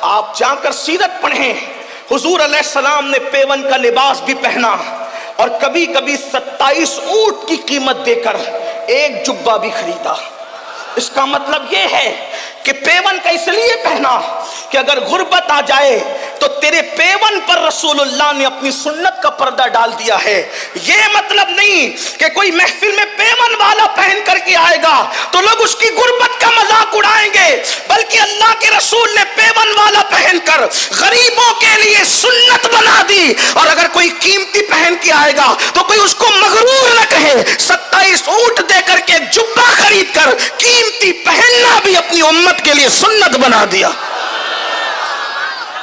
آپ جا کر سیرت پڑھیں، حضور علیہ السلام نے پیون کا لباس بھی پہنا اور کبھی کبھی 27 اونٹ کی قیمت دے کر ایک جبہ بھی خریدا۔ اس کا مطلب یہ ہے کہ پیون کا اس لیے پہنا کہ اگر غربت آ جائے تو تیرے پیون پر رسول اللہ نے اپنی سنت کا پردہ ڈال دیا ہے۔ یہ مطلب نہیں کہ کوئی محفل میں پیون والا پہن کر کے آئے گا تو لوگ اس کی غربت کا مذاق اڑائیں گے، بلکہ اللہ کے رسول نے پیون والا پہن کر غریبوں کے لیے سنت بنا دی۔ اور اگر کوئی قیمتی پہن کے آئے گا تو کوئی اس کو مغرور نہ کہے، 27 اونٹ دے کر کے جبہ خرید کر قیمتی پہننا بھی اپنی امت کے لیے سنت بنا دیا۔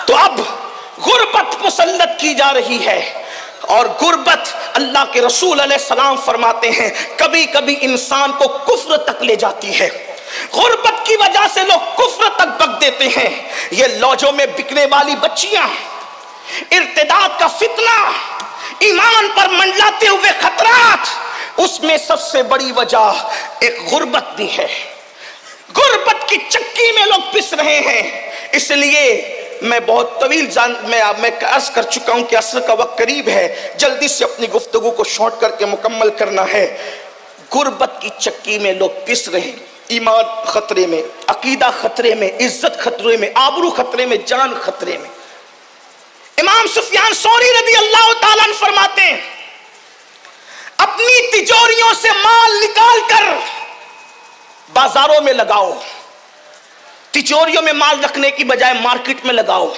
تو اب غربت مسلط کی جا رہی ہے، اور غربت اللہ کے رسول علیہ السلام فرماتے ہیں کبھی کبھی انسان کو کفر تک لے جاتی ہے۔ غربت کی وجہ سے لوگ کفر تک بک دیتے ہیں۔ یہ لوجوں میں بکنے والی بچیاں، ارتداد کا فتنہ، ایمان پر منڈلاتے ہوئے خطرات، اس میں سب سے بڑی وجہ ایک غربت بھی ہے۔ غربت کی چکی میں لوگ پس رہے ہیں۔ اس لیے میں بہت طویل میں عرض کر چکا ہوں کہ عصر کا وقت قریب ہے، جلدی سے اپنی گفتگو کو شارٹ کر کے مکمل کرنا ہے۔ غربت کی چکی میں لوگ پس رہے ہیں، ایمان خطرے میں، عقیدہ خطرے میں، عزت خطرے میں، آبرو خطرے میں، جان خطرے میں۔ امام سفیان ثوری رضی اللہ تعالیٰ عنہ فرماتے ہیں اپنی تجوریوں سے مال نکال کر بازاروں میں لگاؤ، تجوریوں میں مال رکھنے کی بجائے مارکیٹ میں لگاؤ،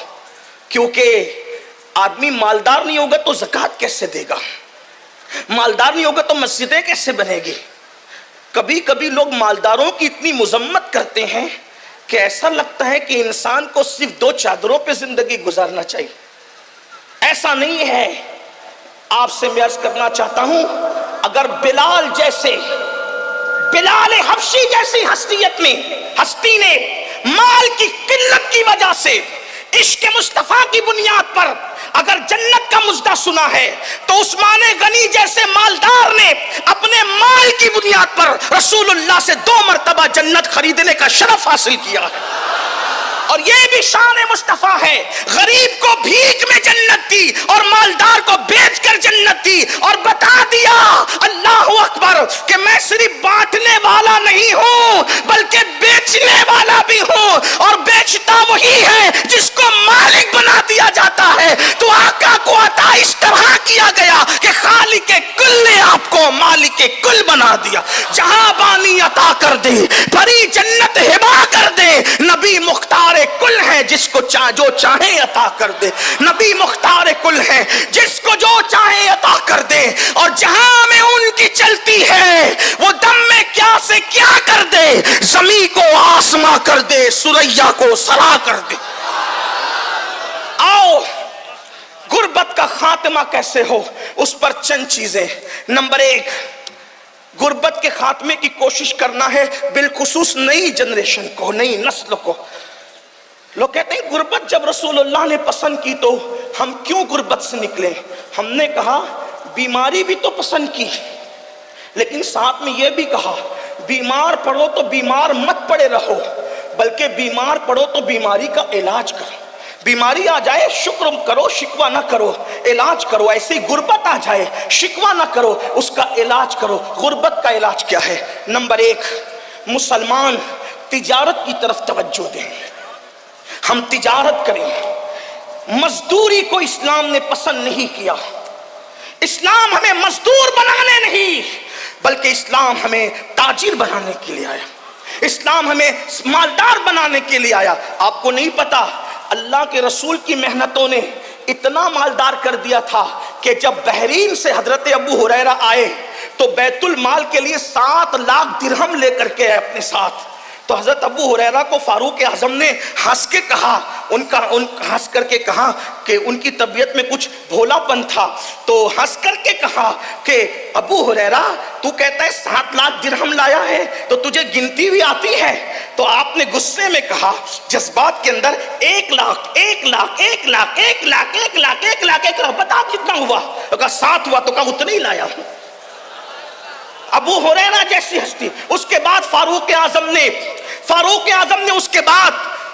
کیونکہ آدمی مالدار نہیں ہوگا تو زکوٰۃ کیسے دے گا، مالدار نہیں ہوگا تو مسجدیں کیسے بنے گی۔ کبھی کبھی لوگ مالداروں کی اتنی مذمت کرتے ہیں کہ ایسا لگتا ہے کہ انسان کو صرف 2 چادروں پہ زندگی گزارنا چاہیے۔ ایسا نہیں ہے۔ آپ سے میں عرض کرنا چاہتا ہوں، اگر بلال حبشی جیسی ہستی نے مال کی قلت کی وجہ سے عشق مصطفیٰ کی بنیاد پر اگر جنت کا مژدہ سنا ہے تو عثمان غنی جیسے مالدار نے اپنے مال کی بنیاد پر رسول اللہ سے 2 مرتبہ جنت خریدنے کا شرف حاصل کیا ہے۔ اور یہ بھی شان مصطفیٰ ہے، غریب کو بھیک میں جنت دی اور مالدار کو بیچ کر جنت دی، اور بتا دیا اللہ اکبر کہ میں صرف بانٹنے والا نہیں ہوں بلکہ بیچنے والا بھی ہوں، اور بیچتا وہی ہے جس کو مالک بنا دیا جاتا ہے۔ تو آقا کو عطا اس طرح کیا گیا کہ خالق کل نے آپ کو مالک کل بنا دیا۔ جہاں بانی عطا کر دے، بھری جنت ہبا کر دے، نبی مختار کل ہے جس کو جو چاہے عطا کر دے، نبی مختار کل ہے جس کو جو چاہے عطا کر دے، اور جہاں میں ان کی چلتی ہے وہ دم میں کیا سے کیا کر دے، زمین کو آسماں کر دے، سریا کو سرا کر دے۔ آؤ غربت کا خاتمہ کیسے ہو اس پر چند چیزیں۔ نمبر 1، غربت کے خاتمے کی کوشش کرنا ہے، بالخصوص نئی جنریشن کو، نئی نسل کو۔ لوگ کہتے ہیں غربت جب رسول اللہ نے پسند کی تو ہم کیوں غربت سے نکلے؟ ہم نے کہا بیماری بھی تو پسند کی، لیکن ساتھ میں یہ بھی کہا بیمار پڑو تو بیمار مت پڑے رہو، بلکہ بیمار پڑو تو بیماری کا علاج کرو۔ بیماری آ جائے شکر کرو، شکوہ نہ کرو، علاج کرو۔ ایسے ہی غربت آ جائے شکوہ نہ کرو، اس کا علاج کرو۔ غربت کا علاج کیا ہے؟ نمبر 1، مسلمان تجارت کی طرف توجہ دیں، ہم تجارت کریں۔ مزدوری کو اسلام نے پسند نہیں کیا۔ اسلام ہمیں مزدور بنانے نہیں بلکہ اسلام ہمیں تاجر بنانے کے لیے آیا، اسلام ہمیں مالدار بنانے کے لیے آیا۔ آپ کو نہیں پتا اللہ کے رسول کی محنتوں نے اتنا مالدار کر دیا تھا کہ جب بحرین سے حضرت ابو ہریرہ آئے تو بیت المال کے لیے 7 لاکھ درہم لے کر کے آئے اپنے ساتھ۔ تو حضرت ابو ہریرہ کو فاروق اعظم نے ہنس کے کہا، ہنس کر کے کہا کہ ان کی طبیعت میں کچھ بھولا پن تھا، تو ہنس کر کے کہا کہ ابو ہریرہ تو کہتا ہے 7 لاکھ درہم لایا ہے تو تجھے گنتی بھی آتی ہے؟ تو آپ نے غصے میں کہا جذبات کے اندر 1 لاکھ 1 لاکھ 1 لاکھ 1 لاکھ 1 لاکھ 1 لاکھ 1 لاکھ بتا کتنا ہوا؟ تو کہا 7 ہوا۔ تو کہا اتنا ہی لایا ہوں۔ ابو ہریرہ جیسی ہستی۔ اس کے بعد فاروق اعظم نے اس کے بعد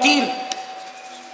3,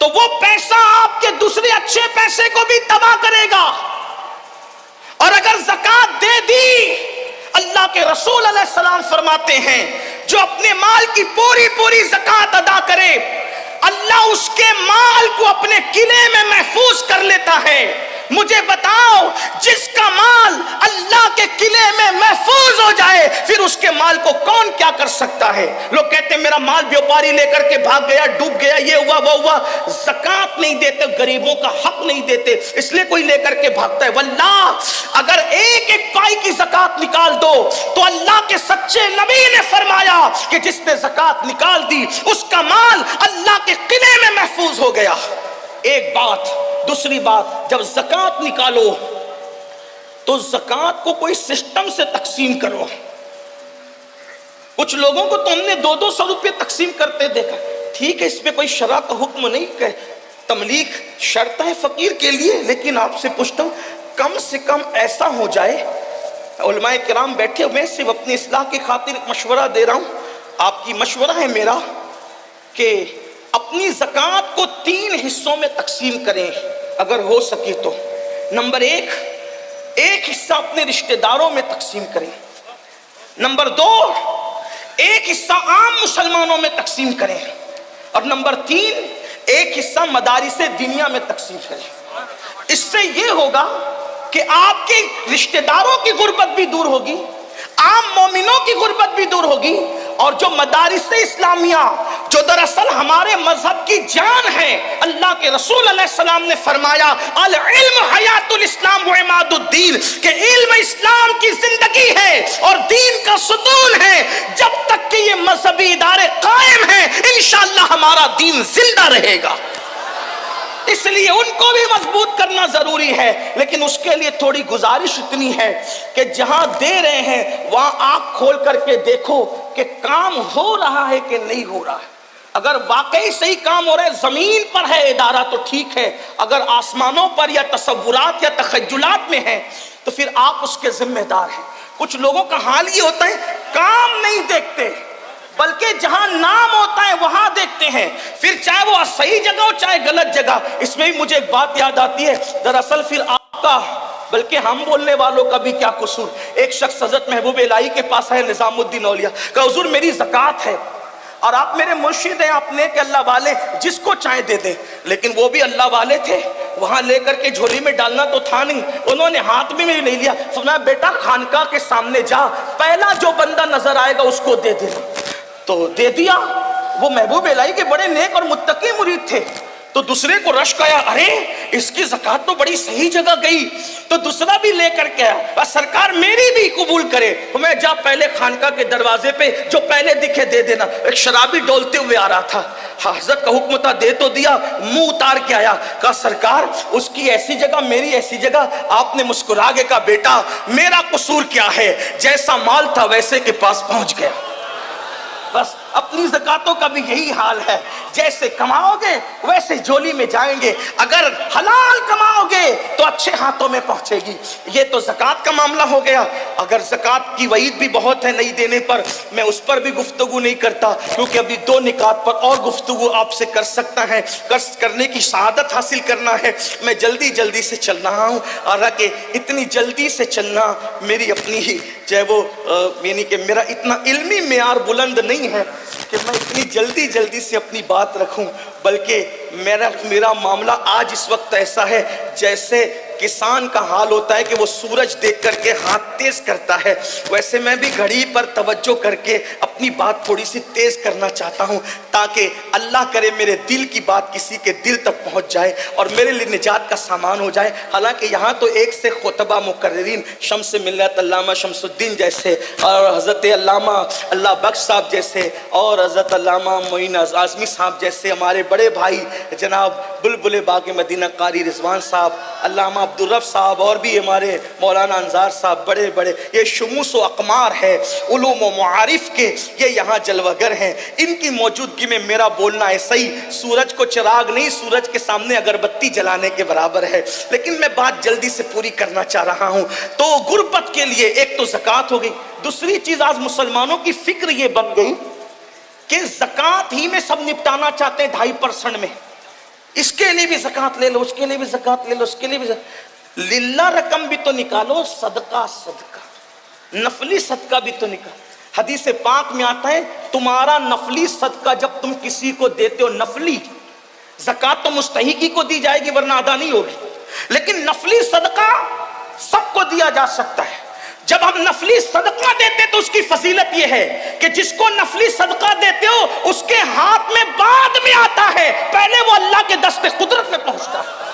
تو وہ پیسہ آپ کے دوسرے اچھے پیسے کو بھی تباہ کرے گا. اور اگر زکات دے دی، اللہ کے رسول علیہ السلام فرماتے ہیں جو اپنے مال کی پوری پوری زکات ادا کرے، اللہ اس کے مال کو اپنے قلعے میں محفوظ کر لیتا ہے. مجھے بتاؤ، جس کا مال اللہ کے قلعے میں محفوظ ہو جائے، پھر اس کے مال کو کون کیا کر سکتا ہے؟ لوگ کہتے ہیں میرا مال بیوپاری لے کر کے بھاگ گیا، ڈوب گیا، یہ ہوا وہ ہوا. زکات نہیں دیتے، غریبوں کا حق نہیں دیتے، اس لیے کوئی لے کر کے بھاگتا ہے. واللہ اگر ایک ایک پائی کی زکات نکال دو تو اللہ کے سچے نبی نے فرمایا کہ جس نے زکات نکال دی اس کا مال اللہ کے قلعے میں محفوظ ہو گیا. ایک بات. دوسری بات، جب زکات نکالو تو زکات کو کوئی سسٹم سے تقسیم کرو. کچھ لوگوں کو تو ہم نے 200 روپے تقسیم کرتے دیکھا. ٹھیک ہے، اس میں کوئی شرع کا حکم نہیں کہ تملیغ شرط ہے فقیر کے لیے، لیکن آپ سے پوچھتا ہوں کم سے کم ایسا ہو جائے. علماء کرام بیٹھے ہوئے، صرف اپنی اصلاح کی خاطر مشورہ دے رہا ہوں، آپ کی مشورہ ہے میرا کہ اپنی زکات کو 3 حصوں میں تقسیم کریں اگر ہو سکے تو. نمبر 1، ایک حصہ اپنے رشتہ داروں میں تقسیم کریں. نمبر 2، ایک حصہ عام مسلمانوں میں تقسیم کریں. اور نمبر 3، ایک حصہ مدارس دنیا میں تقسیم کریں. اس سے یہ ہوگا کہ آپ کے رشتہ داروں کی غربت بھی دور ہوگی، عام مومنوں کی غربت بھی دور ہوگی، اور جو مدارس اسلامیہ جو دراصل ہمارے مذہب کی جان ہے، اللہ کے رسول علیہ السلام نے فرمایا العلم حیات الاسلام و عماد الدین، کہ علم اسلام کی زندگی ہے اور دین کا ستون ہے. جب تک کہ یہ مذہبی ادارے قائم ہیں انشاءاللہ ہمارا دین زندہ رہے گا. اس لیے ان کو بھی مضبوط کرنا ضروری ہے. لیکن اس کے لیے تھوڑی گزارش اتنی ہے کہ جہاں دے رہے ہیں وہاں آنکھ کھول کر کے دیکھو کہ کام ہو رہا ہے کہ نہیں ہو رہا ہے. اگر واقعی صحیح کام ہو رہا ہے، زمین پر ہے ادارہ تو ٹھیک ہے، اگر آسمانوں پر یا تصورات یا تخیلات میں ہے تو پھر آپ اس کے ذمہ دار ہیں. کچھ لوگوں کا حال یہ ہوتا ہے کام نہیں دیکھتے بلکہ جہاں نام ہوتا ہے وہاں دیکھتے ہیں، پھر چاہے وہ صحیح جگہ ہو چاہے غلط جگہ. اس میں بھی مجھے ایک بات یاد آتی ہے، دراصل پھر آپ کا بلکہ ہم بولنے والوں کا بھی کیا قصور. ایک شخص حضرت محبوب الہی کے پاس ہے، نظام الدین اولیاء، کہ حضور میری زکات ہے اور آپ میرے مرشد ہیں، آپ نیک اللہ والے، جس کو چاہے دے دیں. لیکن وہ بھی اللہ والے تھے، وہاں لے کر کے جھولی میں ڈالنا تو تھا نہیں، انہوں نے ہاتھ میں لے لیا. فرمایا بیٹا خانقاہ کے سامنے جا، پہلا جو بندہ نظر آئے گا اس کو دے دینا. تو دے دیا. وہ محبوب الہی کے بڑے نیک اور متقی مرید تھے. تو دوسرے کو رشک آیا، ارے اس کی زکات تو بڑی صحیح جگہ گئی. تو دوسرا بھی لے کر کے آیا، سرکار میری بھی قبول کرے. میں جا پہلے خانقاہ کے دروازے پہ جو پہلے دکھے دے دینا. ایک شرابی ڈولتے ہوئے آ رہا تھا، حضرت کا حکم تھا، دے تو دیا، منہ اتار کے آیا. کہا سرکار اس کی ایسی جگہ میری ایسی جگہ. آپ نے مسکرا کے کہا بیٹا میرا قصور کیا ہے، جیسا مال تھا ویسے کے پاس پہنچ گیا. بس اپنی زکاتوں کا بھی یہی حال ہے، جیسے کماؤ گے ویسے جولی میں جائیں گے. اگر حلال کماؤ گے تو اچھے ہاتھوں میں پہنچے گی. یہ تو زکات کا معاملہ ہو گیا. اگر زکات کی وعید بھی بہت ہے نہیں دینے پر، میں اس پر بھی گفتگو نہیں کرتا کیونکہ ابھی 2 نکات پر اور گفتگو آپ سے کر سکتا ہے، کرنے کی شہادت حاصل کرنا ہے. میں جلدی سے چل رہا ہوں، اور کہ اتنی جلدی سے چلنا میری اپنی ہی چاہے وہ یعنی کہ میرا اتنا علمی معیار بلند نہیں ہے کہ میں اتنی جلدی سے اپنی بات رکھوں، بلکہ میرا معاملہ آج اس وقت ایسا ہے جیسے کسان کا حال ہوتا ہے کہ وہ سورج دیکھ کر کے ہاتھ تیز کرتا ہے، ویسے میں بھی گھڑی پر توجہ کر کے اپنی بات تھوڑی سی تیز کرنا چاہتا ہوں تاکہ اللہ کرے میرے دل کی بات کسی کے دل تک پہنچ جائے اور میرے لیے نجات کا سامان ہو جائے. حالانکہ یہاں تو ایک سے خطبہ مقررین شمس ملت علامہ شمس الدین جیسے اور حضرت علامہ اللہ بخش صاحب جیسے اور حضرت علامہ معین اعظمی صاحب جیسے ہمارے بڑے بھائی جناب بلبل باغ مدینہ قاری رضوان صاحب، علامہ عبدالرب صاحب، اور بھی ہمارے مولانا انصار صاحب، بڑے بڑے یہ شموس و اقمار ہے علوم و معارف کے، یہ یہاں جلوگر ہیں. ان کی موجودگی میں میرا بولنا ایسا ہی سورج کو چراغ نہیں، سورج کے سامنے اگربتی جلانے کے برابر ہے. لیکن میں بات جلدی سے پوری کرنا چاہ رہا ہوں. تو غربت کے لیے ایک تو زکات ہو گئی. دوسری چیز آج مسلمانوں کی فکر یہ بن گئی کہ زکات ہی میں سب نپٹانا چاہتے ہیں 2.5% میں. اس کے لیے بھی زکات لے لو، اس کے لیے بھی زکات لے لو، اس کے لیے بھی للہ رقم بھی تو نکالو، صدقہ نفلی صدقہ بھی تو نکالو۔ حدیث پاک میں آتا ہے تمہارا نفلی صدقہ جب تم کسی کو دیتے ہو، نفلی زکات تو مستحقی کو دی جائے گی ورنہ ادا نہیں ہوگی، لیکن نفلی صدقہ سب کو دیا جا سکتا ہے۔ جب ہم نفلی صدقہ دیتے تو اس کی فضیلت یہ ہے کہ جس کو نفلی صدقہ دیتے ہو اس کے ہاتھ میں بعد میں آتا ہے، پہلے وہ اللہ کے دست قدرت میں پہنچتا ہے۔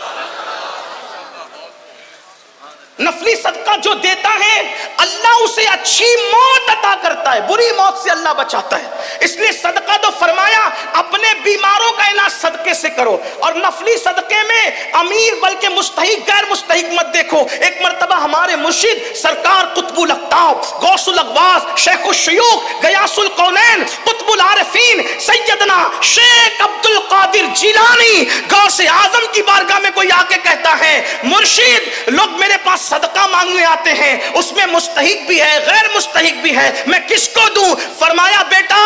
نفلی صدقہ جو دیتا ہے اللہ اسے اچھی موت عطا کرتا ہے، بری موت سے اللہ بچاتا ہے۔ اس لیے صدقہ تو فرمایا اپنے بیماروں کا علاج صدقے سے کرو، اور نفلی صدقے میں امیر بلکہ مستحق غیر مستحق مت دیکھو۔ ایک مرتبہ ہمارے مرشد سرکار قطب الاقطاب غوث الاغواث شیخ الشیوخ غیاث القونین قطب العارفین سیدنا شیخ عبد القادر جیلانی غوث اعظم کی بارگاہ میں کوئی آ کے کہتا ہے مرشد لوگ میرے پاس صدقہ مانگنے آتے ہیں، اس میں مستحق بھی ہے غیر مستحق بھی ہے، میں کس کو دوں؟ فرمایا بیٹا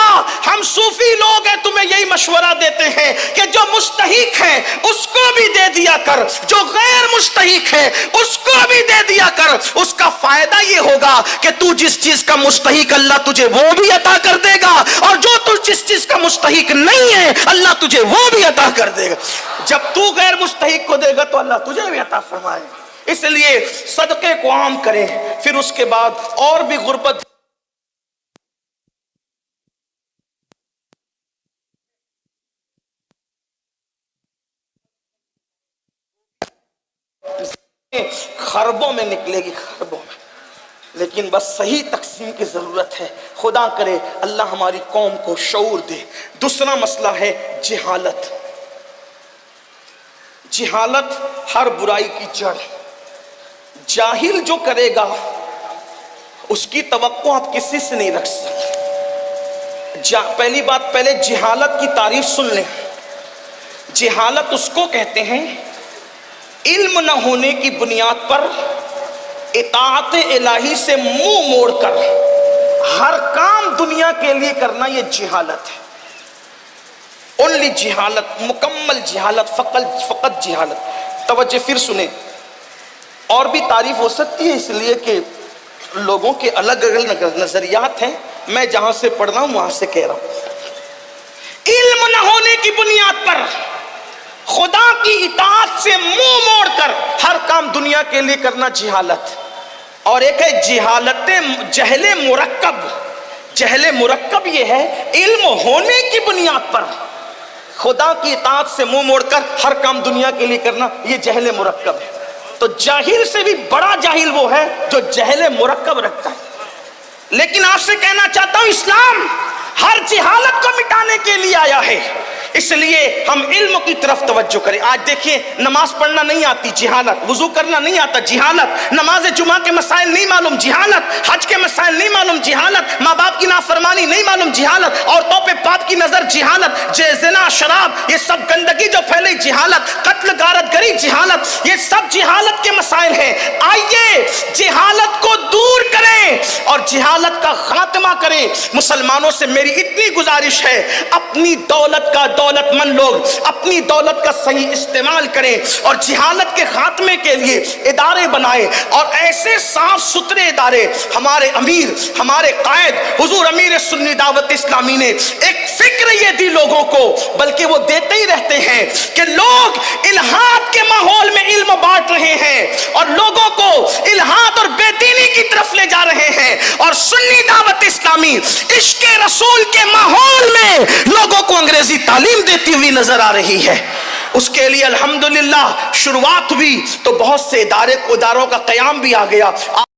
ہم صوفی لوگ ہیں تمہیں یہی مشورہ دیتے ہیں کہ جو مستحق ہے اس کو بھی دے دیا کر، جو غیر مستحق ہے اس کو بھی دے دیا کر۔ اس کا فائدہ یہ ہوگا کہ تو جس چیز کا مستحق اللہ تجھے وہ بھی عطا کر دے گا، اور جو تو جس چیز کا مستحق نہیں ہے اللہ تجھے وہ بھی عطا کر دے گا۔ جب تو غیر مستحق کو دے گا تو اللہ تجھے بھی عطا فرمائے گا۔ اس لیے صدقے کو عام کریں، پھر اس کے بعد اور بھی غربت خربوں میں نکلے گی، خربوں میں، لیکن بس صحیح تقسیم کی ضرورت ہے۔ خدا کرے اللہ ہماری قوم کو شعور دے۔ دوسرا مسئلہ ہے جہالت۔ جہالت ہر برائی کی جڑ۔ جاہل جو کرے گا اس کی توقع آپ کسی سے نہیں رکھ سکتے۔ پہلی بات، پہلے جہالت کی تعریف سن لیں۔ جہالت اس کو کہتے ہیں علم نہ ہونے کی بنیاد پر اطاعت الہی سے منہ موڑ کر ہر کام دنیا کے لیے کرنا، یہ جہالت ہے۔ اونلی جہالت، مکمل جہالت، فقط جہالت۔ توجہ پھر سنیں، اور بھی تعریف ہو سکتی ہے اس لیے کہ لوگوں کے الگ الگ نظریات ہیں، میں جہاں سے پڑھ رہا ہوں وہاں سے کہہ رہا ہوں۔ علم نہ ہونے کی بنیاد پر خدا کی اطاعت سے منہ موڑ کر ہر کام دنیا کے لیے کرنا جہالت، اور ایک ہے جہالت جہل مرکب۔ جہل مرکب یہ ہے علم ہونے کی بنیاد پر خدا کی اطاعت سے منہ موڑ کر ہر کام دنیا کے لیے کرنا، یہ جہل مرکب ہے۔ تو جاہل سے بھی بڑا جاہل وہ ہے جو جہل مرکب رکھتا ہے۔ لیکن آپ سے کہنا چاہتا ہوں اسلام ہر جہالت کو مٹانے کے لیے آیا ہے، اس لیے ہم علم کی طرف توجہ کریں۔ آج دیکھیں نماز پڑھنا نہیں آتی، جہالت۔ وضو کرنا نہیں آتا، جہالت۔ نماز جمعہ کے مسائل نہیں معلوم، جہالت۔ حج کے مسائل نہیں معلوم، جہالت۔ ماں باپ کی نافرمانی نہیں معلوم، جہالت۔ عورتوں پہ باپ کی نظر، جہالت۔ زنا، شراب، یہ سب گندگی جو پھیلی، جہالت۔ قتل، غارت گری، جہالت۔ یہ سب جہالت کے مسائل ہیں۔ آئیے جہالت کو دور کریں اور جہالت کا خاتمہ کریں۔ مسلمانوں سے میری اتنی گزارش ہے، اپنی دولت کا، دولت مند لوگ اپنی دولت کا صحیح استعمال کریں اور جہالت کے خاتمے کے لیے ادارے بنائیں، اور ایسے صاف ستھرے ادارے۔ ہمارے امیر، ہمارے قائد حضور امیر سنی دعوت اسلامی نے ایک فکر یہ دی لوگوں کو، بلکہ وہ دیتے ہی رہتے ہیں کہ لوگ الہاد کے ماحول میں علم بانٹ رہے ہیں اور لوگوں کو الہاد اور بے دینی کی طرف لے جا رہے ہیں، اور سنی دعوت اسلامی عشق رسول کے ماحول میں لوگوں کو انگریزی تعلیم دیتی ہوئی نظر آ رہی ہے۔ اس کے لیے الحمدللہ شروعات ہوئی تو بہت سے اداروں کا قیام بھی آ گیا۔